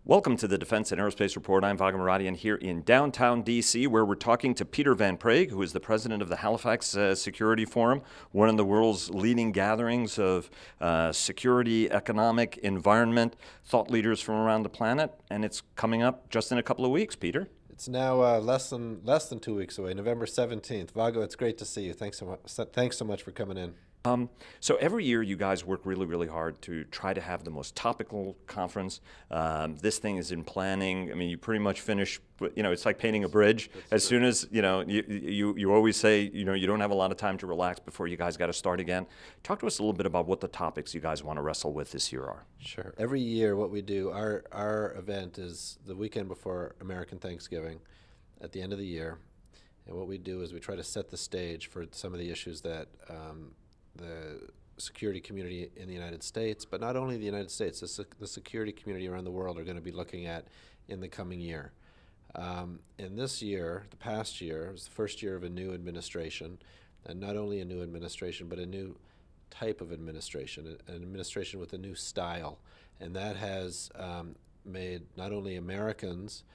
Welcome to the Defense Aerospace Report. I'm Vaga Maradian here in downtown D.C., where we're talking to Peter Van Praagh, who is the president of the Halifax Security Forum, one of the world's leading gatherings of security, economic, environment, thought leaders from around the planet. And it's coming up just in a couple of weeks, Peter. It's now less than 2 weeks away, November 17th. Vago, it's great to see you. Thanks so much for coming in. So every year you guys work really, really hard to try to have the most topical conference. This thing is in planning. I mean, you pretty much finish, it's like painting a bridge. As soon as, you always say, you don't have a lot of time to relax before you guys got to start again. Talk to us a little bit about what the topics you guys want to wrestle with this year are. Sure. Every year what we do, our event is the weekend before American Thanksgiving at the end of the year. And what we do is we try to set the stage for some of the issues that the security community in the United States, but not only the United States, the security community around the world are going to be looking at in the coming year. And this year, the past year, was the first year of a new administration, and not only a new administration, but a new type of administration, an administration with a new style. And that has made not only Americans,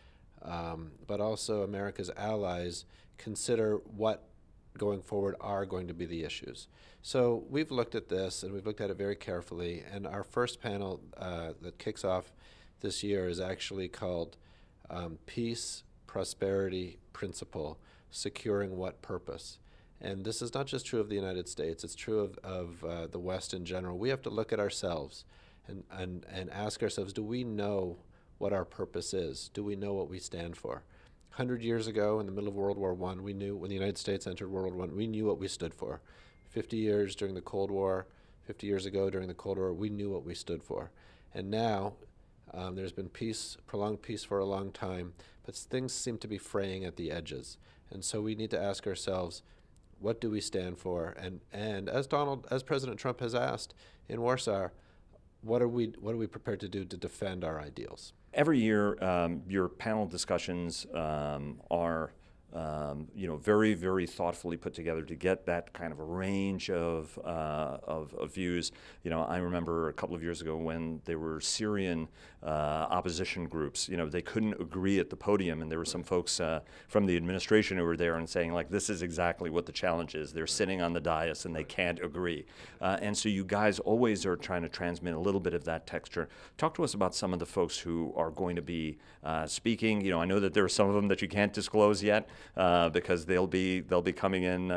but also America's allies consider what going forward are going to be the issues. So we've looked at this, and we've looked at it very carefully, and our first panel that kicks off this year is actually called Peace, Prosperity, Principle, Securing What Purpose? And this is not just true of the United States, it's true of the West in general. We have to look at ourselves and ask ourselves, do we know what our purpose is? Do we know what we stand for? 100 years ago, in the middle of World War I, we knew, when the United States entered World War I, we knew what we stood for. 50 years during the Cold War, 50 years ago during the Cold War, we knew what we stood for. And now, there's been peace, prolonged peace for a long time, but things seem to be fraying at the edges. And so we need to ask ourselves, what do we stand for? And as President Trump has asked in Warsaw, what are we prepared to do to defend our ideals? Every year, your panel discussions are, very, very thoughtfully put together to get that kind of a range of views. I remember a couple of years ago when there were Syrian opposition groups. They couldn't agree at the podium, and there were some folks from the administration who were there and saying, like, this is exactly what the challenge is. They're sitting on the dais and they can't agree. And so you guys always are trying to transmit a little bit of that texture. Talk to us about some of the folks who are going to be speaking. I know that there are some of them that you can't disclose yet because they'll be coming in,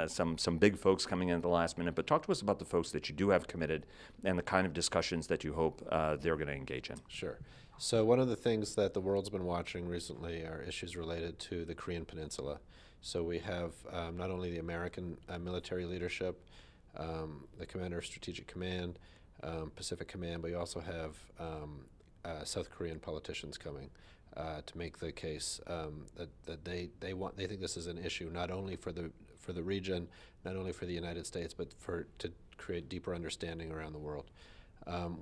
some big folks coming in at the last minute. But talk to us about the folks that you do have committed and the kind of discussions that you hope they're going to engage in. Sure. So one of the things that the world's been watching recently are issues related to the Korean Peninsula. So we have not only the American military leadership, the Commander of Strategic Command, Pacific Command, but we also have South Korean politicians coming to make the case that they think this is an issue not only for the region, not only for the United States, but to create deeper understanding around the world.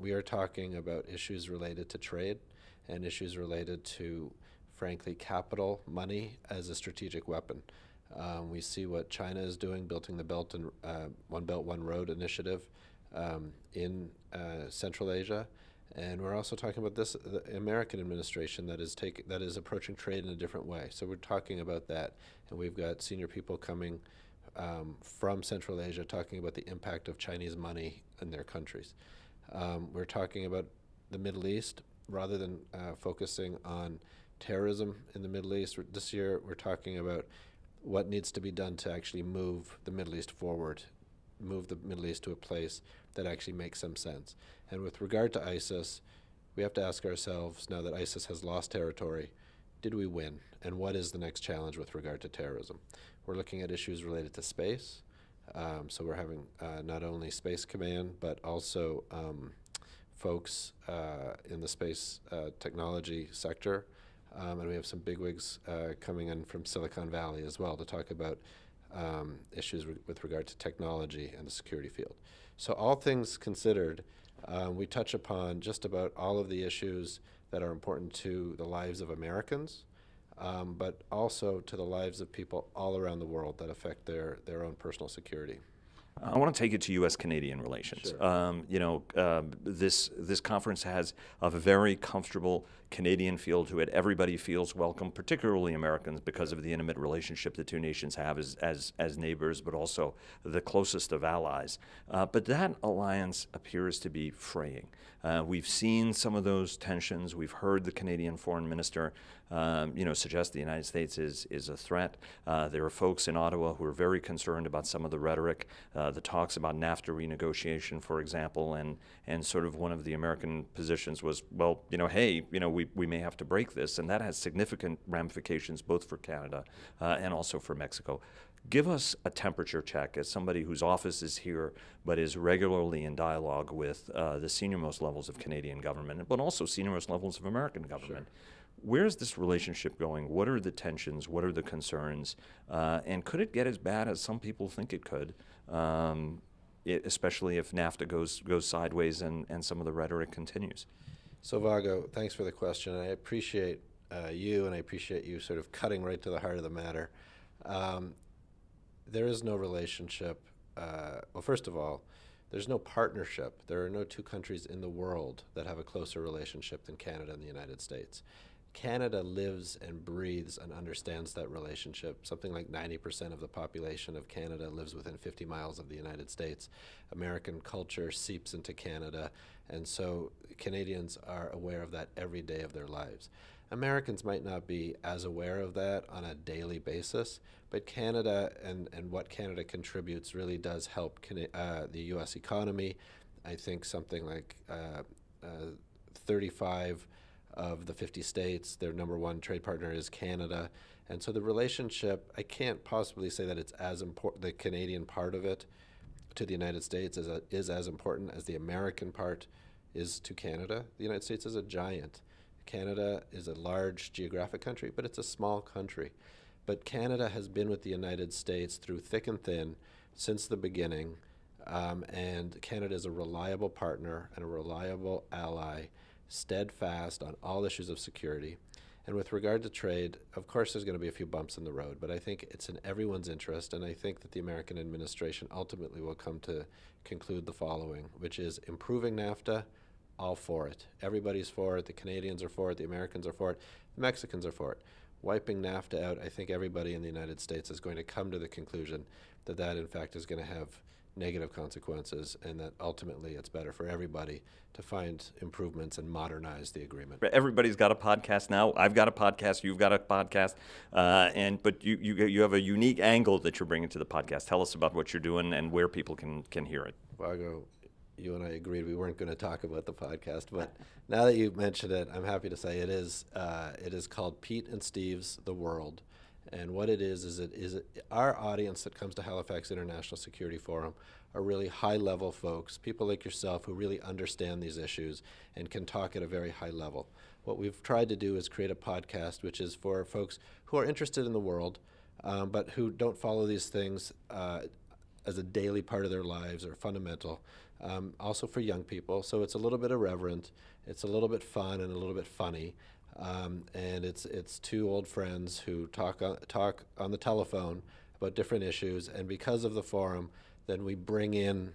We are talking about issues related to trade and issues related to, frankly, capital, money as a strategic weapon. We see what China is doing, building the Belt and One Belt, One Road initiative in Central Asia. And we're also talking about the American administration that is approaching trade in a different way. So we're talking about that, and we've got senior people coming from Central Asia talking about the impact of Chinese money in their countries. We're talking about the Middle East rather than focusing on terrorism in the Middle East. This year we're talking about what needs to be done to actually move the Middle East forward, move the Middle East to a place that actually makes some sense. And with regard to ISIS, we have to ask ourselves, now that ISIS has lost territory, did we win? And what is the next challenge with regard to terrorism? We're looking at issues related to space. So we're having not only Space Command, but also folks in the space technology sector. And we have some bigwigs coming in from Silicon Valley as well to talk about issues with regard to technology and the security field. So all things considered, we touch upon just about all of the issues that are important to the lives of Americans, but also to the lives of people all around the world that affect their own personal security. I want to take it to U.S.-Canadian relations. Sure. This conference has a very comfortable Canadian feel to it. Everybody feels welcome, particularly Americans, because of the intimate relationship the two nations have as neighbors, but also the closest of allies. But that alliance appears to be fraying. We've seen some of those tensions. We've heard the Canadian Foreign Minister, suggest the United States is a threat. There are folks in Ottawa who are very concerned about some of the rhetoric, the talks about NAFTA renegotiation, for example, and sort of one of the American positions was, well, we may have to break this, and that has significant ramifications both for Canada and also for Mexico. Give us a temperature check as somebody whose office is here but is regularly in dialogue with the senior-most levels of Canadian government, but also senior-most levels of American government. Sure. Where's this relationship going? What are the tensions? What are the concerns? And could it get as bad as some people think it could, especially if NAFTA goes sideways and some of the rhetoric continues? So, Vago, thanks for the question. I appreciate you, and I appreciate you sort of cutting right to the heart of the matter. There is no relationship. Well, first of all, there's no partnership. There are no two countries in the world that have a closer relationship than Canada and the United States. Canada lives and breathes and understands that relationship. Something like 90% of the population of Canada lives within 50 miles of the United States. American culture seeps into Canada, and so Canadians are aware of that every day of their lives. Americans might not be as aware of that on a daily basis, but Canada and what Canada contributes really does help the U.S. economy. I think something like 35 of the 50 states, their number one trade partner is Canada. And so the relationship, I can't possibly say that it's as important, the Canadian part of it to the United States is as important as the American part is to Canada. The United States is a giant. Canada is a large geographic country, but it's a small country. But Canada has been with the United States through thick and thin since the beginning, and Canada is a reliable partner and a reliable ally, steadfast on all issues of security. And with regard to trade, of course there's going to be a few bumps in the road, but I think it's in everyone's interest, and I think that the American administration ultimately will come to conclude the following, which is improving NAFTA, all for it. Everybody's for it. The Canadians are for it. The Americans are for it. The Mexicans are for it. Wiping NAFTA out, I think everybody in the United States is going to come to the conclusion that that, in fact, is going to have negative consequences, and that ultimately it's better for everybody to find improvements and modernize the agreement. Everybody's got a podcast now. I've got a podcast. You've got a podcast, but you have a unique angle that you're bringing to the podcast. Tell us about what you're doing and where people can hear it. Vago, you and I agreed we weren't going to talk about the podcast, but now that you mentioned it, I'm happy to say it is called Pete and Steve's The World. And what it is our audience that comes to Halifax International Security Forum are really high-level folks, people like yourself who really understand these issues and can talk at a very high level. What we've tried to do is create a podcast which is for folks who are interested in the world, but who don't follow these things as a daily part of their lives or fundamental. Also for young people, so it's a little bit irreverent, it's a little bit fun and a little bit funny, and it's two old friends who talk on the telephone about different issues, and because of the forum, then we bring in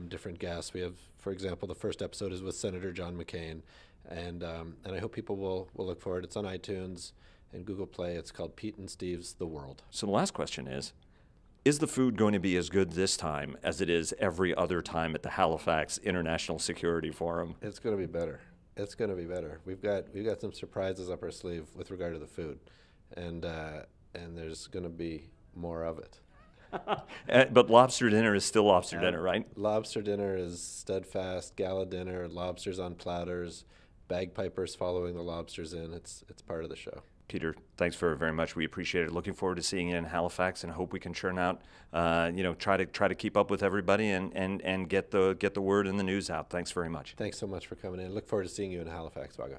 different guests. We have, for example, the first episode is with Senator John McCain, and I hope people will look for it. It's on iTunes and Google Play. It's called Pete and Steve's The World. So the last question is the food going to be as good this time as it is every other time at the Halifax International Security Forum? It's going to be better. It's going to be better. We've got some surprises up our sleeve with regard to the food, and there's going to be more of it. But lobster dinner is still lobster dinner, right? Lobster dinner is steadfast, gala dinner, lobsters on platters, bagpipers following the lobsters in. It's part of the show. Peter, thanks very much. We appreciate it. Looking forward to seeing you in Halifax, and hope we can churn out, try to keep up with everybody and get the word and the news out. Thanks very much. Thanks so much for coming in. Look forward to seeing you in Halifax, Vago.